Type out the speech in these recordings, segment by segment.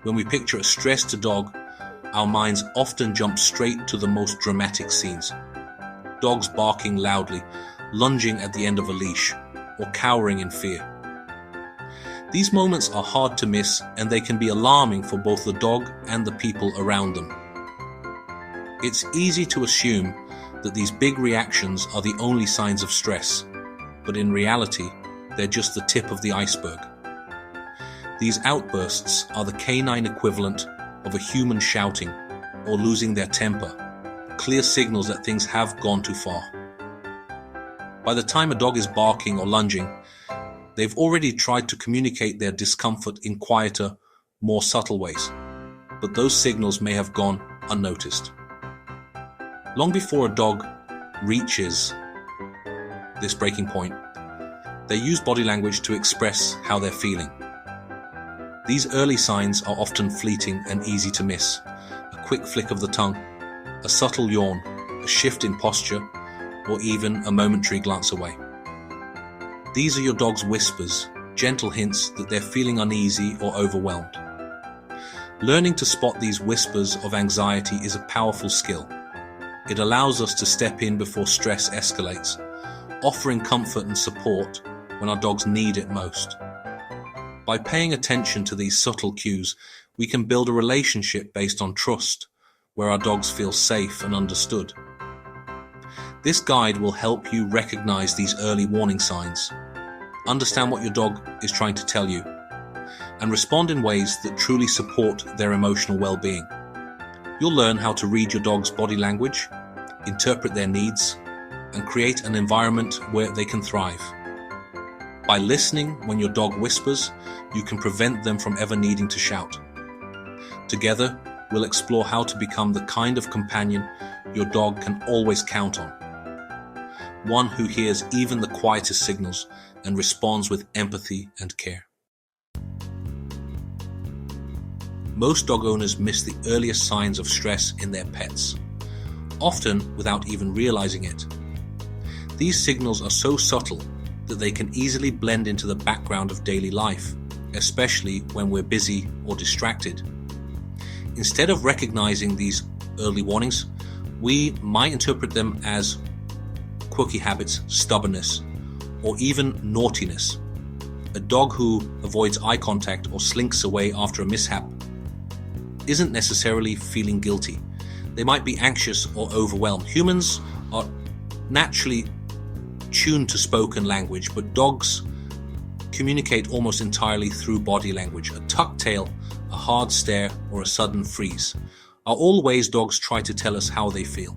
When we picture a stressed dog, our minds often jump straight to the most dramatic scenes. Dogs barking loudly, lunging at the end of a leash, or cowering in fear. These moments are hard to miss, and they can be alarming for both the dog and the people around them. It's easy to assume that these big reactions are the only signs of stress, but in reality, they're just the tip of the iceberg. These outbursts are the canine equivalent of a human shouting or losing their temper, clear signals that things have gone too far. By the time a dog is barking or lunging, they've already tried to communicate their discomfort in quieter, more subtle ways, but those signals may have gone unnoticed. Long before a dog reaches this breaking point, they use body language to express how they're feeling. These early signs are often fleeting and easy to miss. A quick flick of the tongue, a subtle yawn, a shift in posture, or even a momentary glance away. These are your dog's whispers, gentle hints that they're feeling uneasy or overwhelmed. Learning to spot these whispers of anxiety is a powerful skill. It allows us to step in before stress escalates, offering comfort and support when our dogs need it most. By paying attention to these subtle cues, we can build a relationship based on trust, where our dogs feel safe and understood. This guide will help you recognize these early warning signs, understand what your dog is trying to tell you, and respond in ways that truly support their emotional well-being. You'll learn how to read your dog's body language, interpret their needs, and create an environment where they can thrive. By listening when your dog whispers, you can prevent them from ever needing to shout. Together, we'll explore how to become the kind of companion your dog can always count on. One who hears even the quietest signals and responds with empathy and care. Most dog owners miss the earliest signs of stress in their pets, often without even realizing it. These signals are so subtle that they can easily blend into the background of daily life, especially when we're busy or distracted. Instead of recognizing these early warnings, we might interpret them as quirky habits, stubbornness, or even naughtiness. A dog who avoids eye contact or slinks away after a mishap isn't necessarily feeling guilty. They might be anxious or overwhelmed. Humans are naturally tuned to spoken language, but dogs communicate almost entirely through body language. A tucked tail, a hard stare, or a sudden freeze are all ways dogs try to tell us how they feel.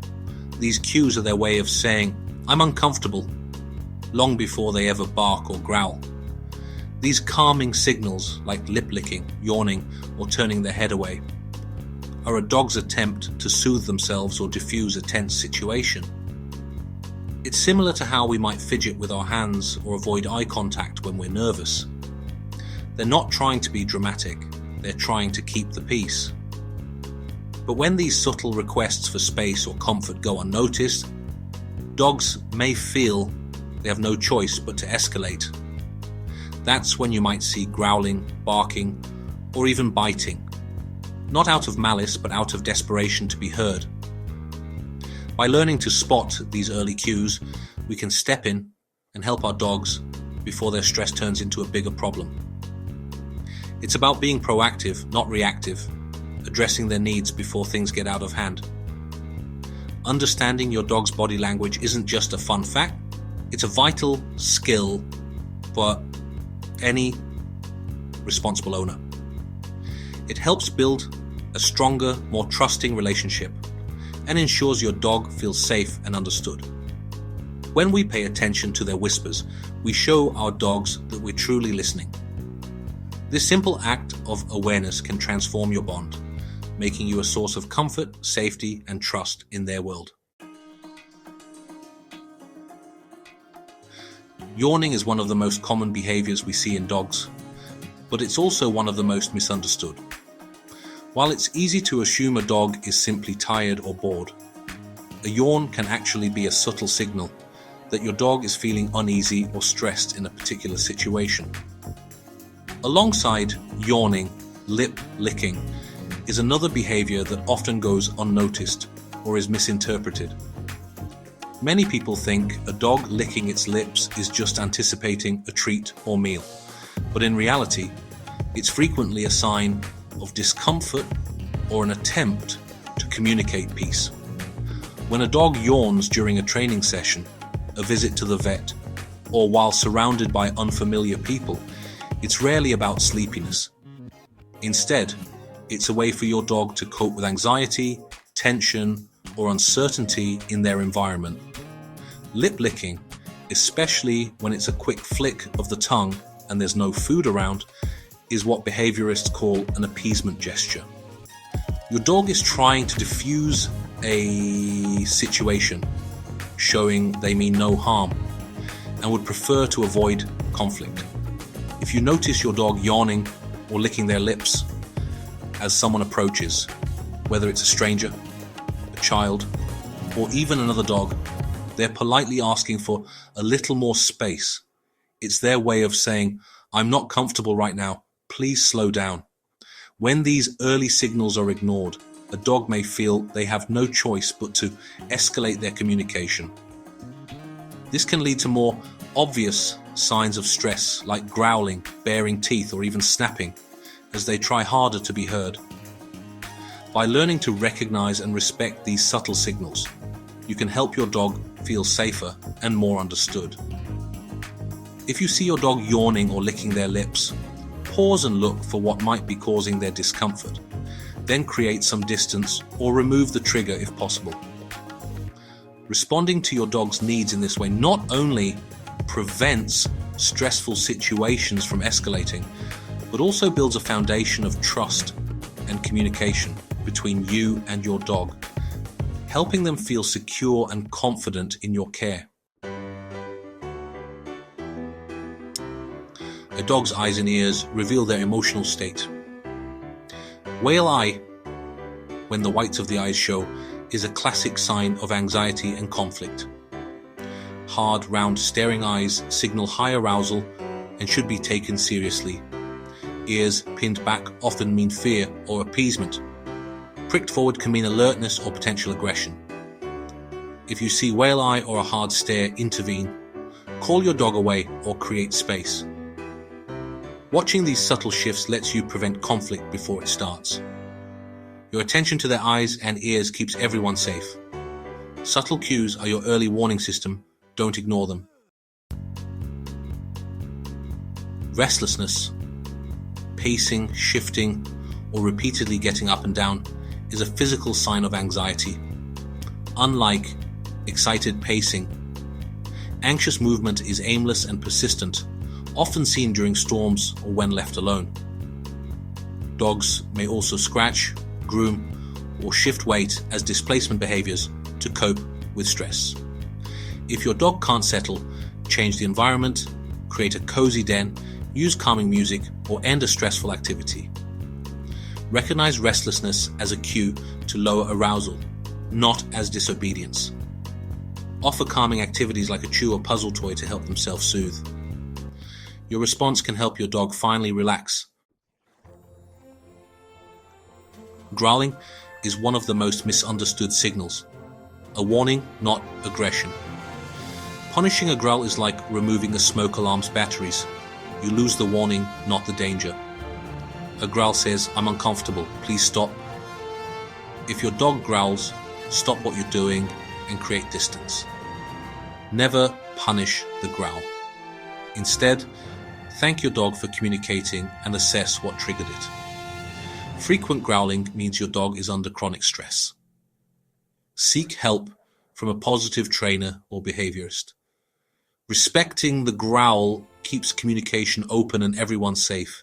These cues are their way of saying, "I'm uncomfortable," long before they ever bark or growl. These calming signals, like lip licking, yawning, or turning their head away, are a dog's attempt to soothe themselves or diffuse a tense situation. It's similar to how we might fidget with our hands or avoid eye contact when we're nervous. They're not trying to be dramatic, they're trying to keep the peace. But when these subtle requests for space or comfort go unnoticed, dogs may feel they have no choice but to escalate. That's when you might see growling, barking, or even biting. Not out of malice, but out of desperation to be heard. By learning to spot these early cues, we can step in and help our dogs before their stress turns into a bigger problem. It's about being proactive, not reactive, addressing their needs before things get out of hand. Understanding your dog's body language isn't just a fun fact, it's a vital skill for any responsible owner. It helps build a stronger, more trusting relationship and ensures your dog feels safe and understood. When we pay attention to their whispers, we show our dogs that we're truly listening. This simple act of awareness can transform your bond, making you a source of comfort, safety, and trust in their world. Yawning is one of the most common behaviors we see in dogs, but it's also one of the most misunderstood. While it's easy to assume a dog is simply tired or bored, a yawn can actually be a subtle signal that your dog is feeling uneasy or stressed in a particular situation. Alongside yawning, Lip licking is another behavior that often goes unnoticed or is misinterpreted. Many people think a dog licking its lips is just anticipating a treat or meal, but in reality, it's frequently a sign of discomfort or an attempt to communicate peace. When a dog yawns during a training session, a visit to the vet, or while surrounded by unfamiliar people, it's rarely about sleepiness. Instead, it's a way for your dog to cope with anxiety, tension, or uncertainty in their environment. Lip licking, especially when it's a quick flick of the tongue and there's no food around, is what behaviorists call an appeasement gesture. Your dog is trying to diffuse a situation, showing they mean no harm and would prefer to avoid conflict. If you notice your dog yawning or licking their lips as someone approaches, whether it's a stranger, a child, or even another dog, they're politely asking for a little more space. It's their way of saying, "I'm not comfortable right now, please slow down." When these early signals are ignored, a dog may feel they have no choice but to escalate their communication. This can lead to more obvious signs of stress, like growling, baring teeth, or even snapping, as they try harder to be heard. By learning to recognize and respect these subtle signals, you can help your dog feel safer and more understood. If you see your dog yawning or licking their lips, pause and look for what might be causing their discomfort. Then create some distance or remove the trigger if possible. Responding to your dog's needs in this way not only prevents stressful situations from escalating, but also builds a foundation of trust and communication between you and your dog, helping them feel secure and confident in your care. A dog's eyes and ears reveal their emotional state. Whale eye, when the whites of the eyes show, is a classic sign of anxiety and conflict. Hard, round, staring eyes signal high arousal and should be taken seriously. Ears pinned back often mean fear or appeasement. Pricked forward can mean alertness or potential aggression. If you see whale eye or a hard stare, intervene. Call your dog away or create space. Watching these subtle shifts lets you prevent conflict before it starts. Your attention to their eyes and ears keeps everyone safe. Subtle cues are your early warning system. Don't ignore them. Restlessness, pacing, shifting, or repeatedly getting up and down, is a physical sign of anxiety. Unlike excited pacing, anxious movement is aimless and persistent, often seen during storms or when left alone. Dogs may also scratch, groom, or shift weight as displacement behaviors to cope with stress. If your dog can't settle, change the environment, create a cozy den, use calming music, or end a stressful activity. Recognize restlessness as a cue to lower arousal, not as disobedience. Offer calming activities like a chew or puzzle toy to help them self-soothe. Your response can help your dog finally relax. Growling is one of the most misunderstood signals. A warning, not aggression. Punishing a growl is like removing a smoke alarm's batteries. You lose the warning, not the danger. A growl says, "I'm uncomfortable, please stop." If your dog growls, stop what you're doing and create distance. Never punish the growl. Instead, thank your dog for communicating and assess what triggered it. Frequent growling means your dog is under chronic stress. Seek help from a positive trainer or behaviorist. Respecting the growl keeps communication open and everyone safe.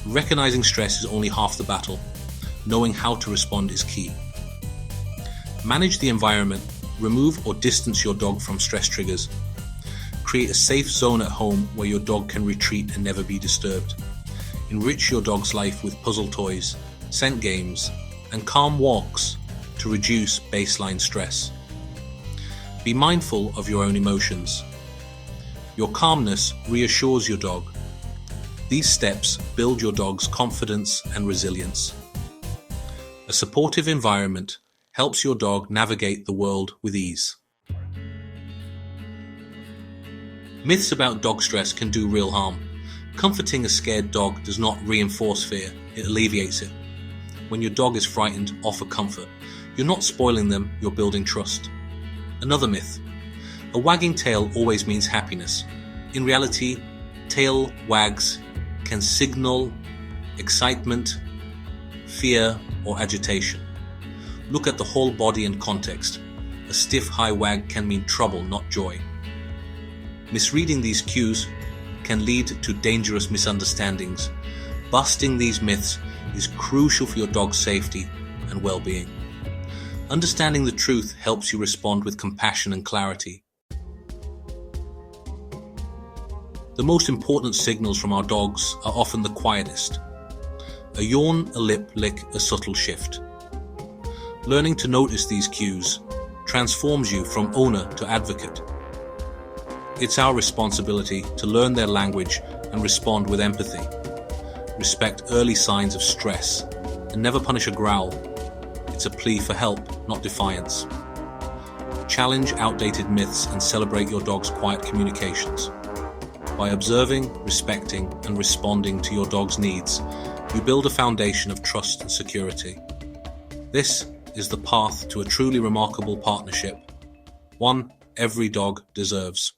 Recognizing stress is only half the battle. Knowing how to respond is key. Manage the environment. Remove or distance your dog from stress triggers. Create a safe zone at home where your dog can retreat and never be disturbed. Enrich your dog's life with puzzle toys, scent games, and calm walks to reduce baseline stress. Be mindful of your own emotions. Your calmness reassures your dog. These steps build your dog's confidence and resilience. A supportive environment helps your dog navigate the world with ease. Myths about dog stress can do real harm. Comforting a scared dog does not reinforce fear, it alleviates it. When your dog is frightened, offer comfort. You're not spoiling them, you're building trust. Another myth. A wagging tail always means happiness. In reality, tail wags can signal excitement, fear, or agitation. Look at the whole body and context. A stiff high wag can mean trouble, not joy. Misreading these cues can lead to dangerous misunderstandings. Busting these myths is crucial for your dog's safety and well-being. Understanding the truth helps you respond with compassion and clarity. The most important signals from our dogs are often the quietest. A yawn, a lip lick, a subtle shift. Learning to notice these cues transforms you from owner to advocate. It's our responsibility to learn their language and respond with empathy. Respect early signs of stress and never punish a growl. It's a plea for help, not defiance. Challenge outdated myths and celebrate your dog's quiet communications. By observing, respecting, and responding to your dog's needs, you build a foundation of trust and security. This is the path to a truly remarkable partnership, one every dog deserves.